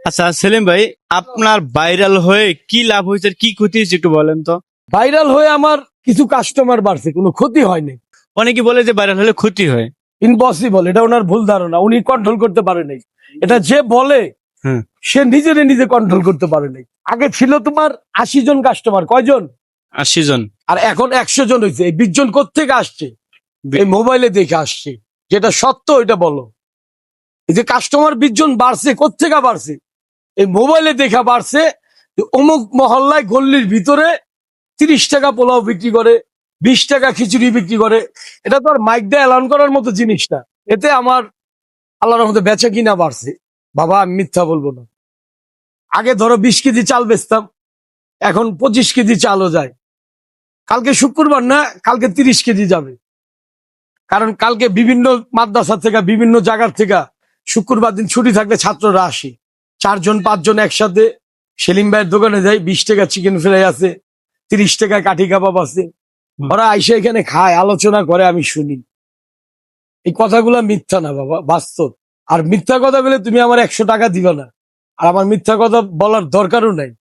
আচ্ছা সেলিম ভাই, আপনার ভাইরাল হয়ে কি লাভ হয়েছে আর কি ক্ষতি হয়েছে একটু বলেন তো। ভাইরাল হয়ে আমার কিছু কাস্টমার বাড়ছে, কোনো ক্ষতি হয়নি। অনেকে বলে যে ভাইরাল হলে ক্ষতি হয়। ইম্পসিবল, এটা ওনার ভুল ধারণা, উনি কন্ট্রোল করতে পারে নাই। এটা যে বলে হ্যাঁ। সে নিজে কন্ট্রোল করতে পারে নাই। আগে ছিল তোমার 80 জন কাস্টমার, কয়জন? 80 জন। আর এখন 100 জন হয়েছে। এই 20 জন কোত্থেকে আসছে? এই মোবাইলে দেখে আসছে। যেটা সত্য এটা বলো। এই যে কাস্টমার 20 জন বাড়ছে, কোত্থেকে বাড়ছে? এই মোবাইলে দেখা বাড়ছে। যে অমুক মহল্লায় গল্লির ভিতরে 30 টাকা পোলাও বিক্রি করে, 20 টাকা খিচুড়ি বিক্রি করে। এটা তো আর মাইক দিয়ে এলান করার মতো জিনিস না। এতে আমার আল্লাহর রহমতে বেচা কিনা বাড়ছে। বাবা আমি মিথ্যা বলবো না। আগে ধরো 20 কেজি চাল বেচতাম, এখন 25 কেজি চালও যায়। কালকে শুক্রবার না, কালকে 30 কেজি যাবে। কারণ কালকে বিভিন্ন মাদ্রাসা থেকে, বিভিন্ন জায়গার থেকে শুক্রবার দিন ছুটি থাকলে ছাত্ররা আসে। 4 জন 5 জন একসাথে সেলিম ভাইয়ের দোকানে যাই। 20 টাকা চিকেন ফ্রাই আছে, 30 টাকায় কাঠি কাবাব আছে। ওরা আইসে এখানে খায়, আলোচনা করে, আমি শুনি। এই কথাগুলা মিথ্যা না বাবা, বাস্তব। আর মিথ্যা কথা বলে তুমি আমার 100 টাকা দিবে না, আর আমার মিথ্যা কথা বলার দরকারও নাই।